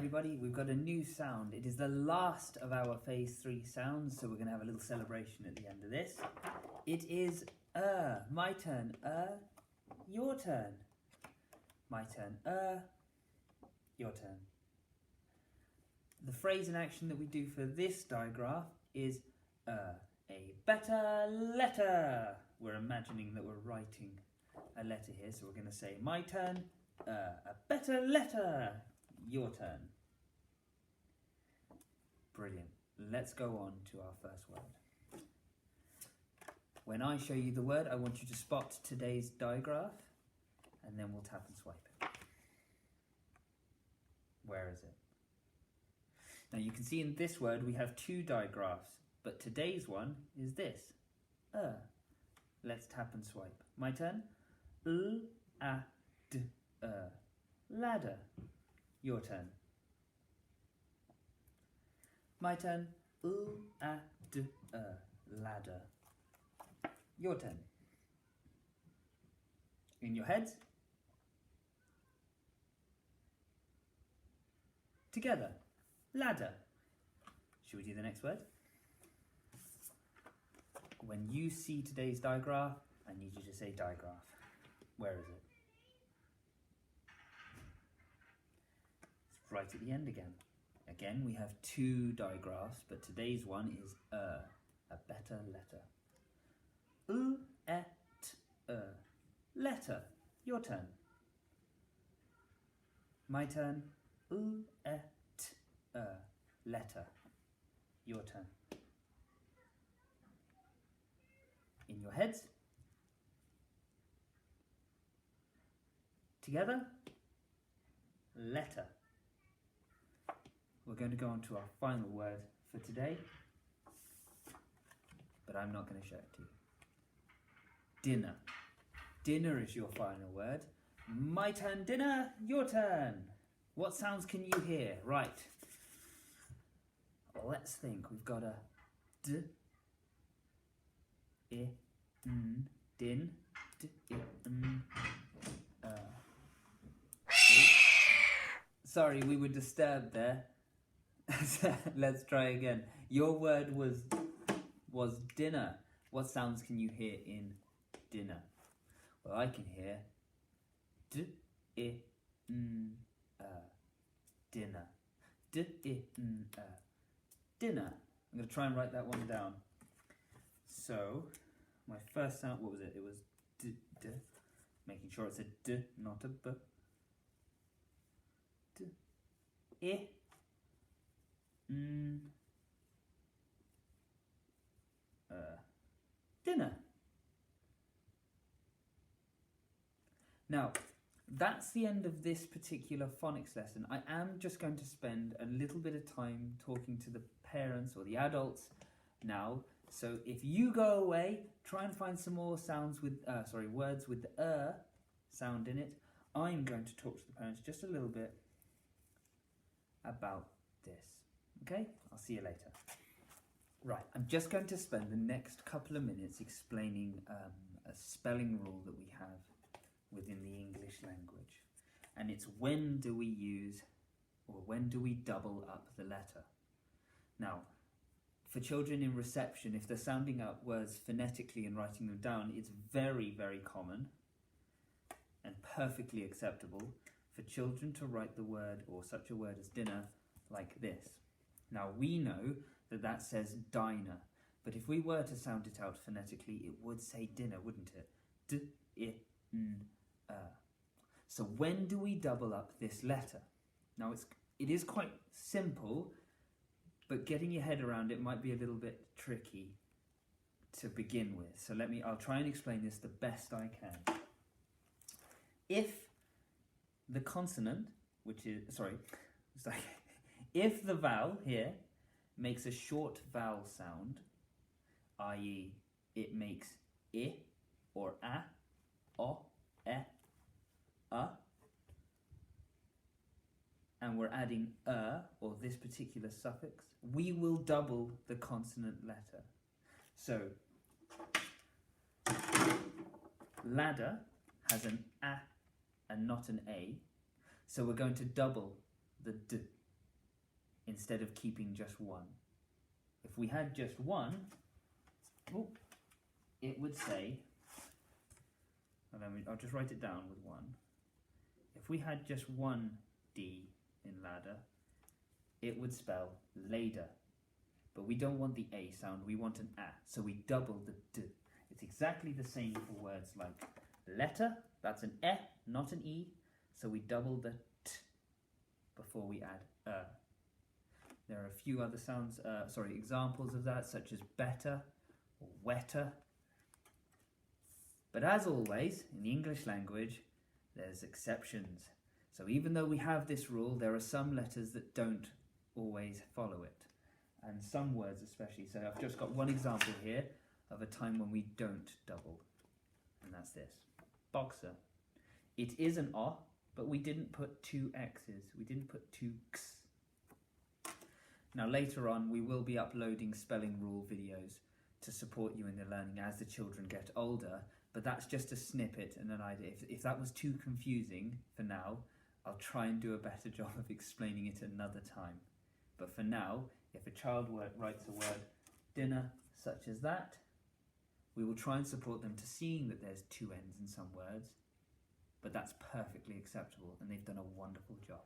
everybody, we've got a new sound. It is the last of our phase 3 sounds, so we're going to have a little celebration at the end of this. It is my turn, your turn. My turn, your turn. The phrase and action that we do for this digraph is a better letter. We're imagining that we're writing a letter here, so we're going to say my turn, a better letter, your turn. Brilliant. Let's go on to our first word. When I show you the word, I want you to spot today's digraph, and then we'll tap and swipe it. Where is it? Now you can see in this word we have 2 digraphs, but today's one is this. Let's tap and swipe. My turn. Ladder. Your turn. My turn. Ladder. Your turn. In your heads. Together. Ladder. Should we do the next word? When you see today's digraph, I need you to say digraph. Where is it? It's right at the end again. Again, we have 2 digraphs, but today's one is a better letter. Letter. Your turn. My turn. Letter. Your turn. In your heads. Together. Letter. We're going to go on to our final word for today, but I'm not going to show it to you. Dinner. Dinner is your final word. My turn, dinner, your turn. What sounds can you hear? Right. Let's think. We've got a d, I, n, din, d, I, n, Sorry, we were disturbed there. Let's try again. Your word was dinner. What sounds can you hear in dinner? Well, I can hear d, I, n, dinner. D, I, n, dinner. I'm going to try and write that one down. So, my first sound, what was it? It was d, d. Making sure it's a d, not a b. D, I, n, dinner. Now, that's the end of this particular phonics lesson. I am just going to spend a little bit of time talking to the parents or the adults now. So if you go away, try and find some more sounds with, words with the sound in it. I'm going to talk to the parents just a little bit about this. Okay? I'll see you later. Right, I'm just going to spend the next couple of minutes explaining a spelling rule that we have within the English language. And it's when do we use, or when do we double up the letter? Now, for children in reception, if they're sounding out words phonetically and writing them down, it's very, very common and perfectly acceptable for children to write the word, or such a word as dinner, like this. Now, we know that that says diner, but if we were to sound it out phonetically, it would say dinner, wouldn't it? D-I-N. So when do we double up this letter? Now it is quite simple, but getting your head around it might be a little bit tricky to begin with. So I'll try and explain this the best I can. If the consonant, if the vowel here makes a short vowel sound, i.e. it makes I or a, o, e, and we're adding or this particular suffix, we will double the consonant letter. So, ladder has an a and not an a, so we're going to double the d. instead of keeping just one. If we had just one, it would say, and then I'll just write it down with one. If we had just one D in ladder, it would spell lader. But we don't want the A sound, we want an A. So we double the D. It's exactly the same for words like letter, that's an E, not an E. So we double the T before we add There are a few other sounds, examples of that, such as better or wetter. But as always, in the English language, there's exceptions. So even though we have this rule, there are some letters that don't always follow it. And some words especially. So I've just got one example here of a time when we don't double. And that's this. Boxer. It is an O, but we didn't put two X's. We didn't put two X. Now later on, we will be uploading spelling rule videos to support you in the learning as the children get older. But that's just a snippet and an idea. If that was too confusing for now, I'll try and do a better job of explaining it another time. But for now, if a child writes a word, dinner, such as that, we will try and support them to seeing that there's two N's in some words, but that's perfectly acceptable and they've done a wonderful job.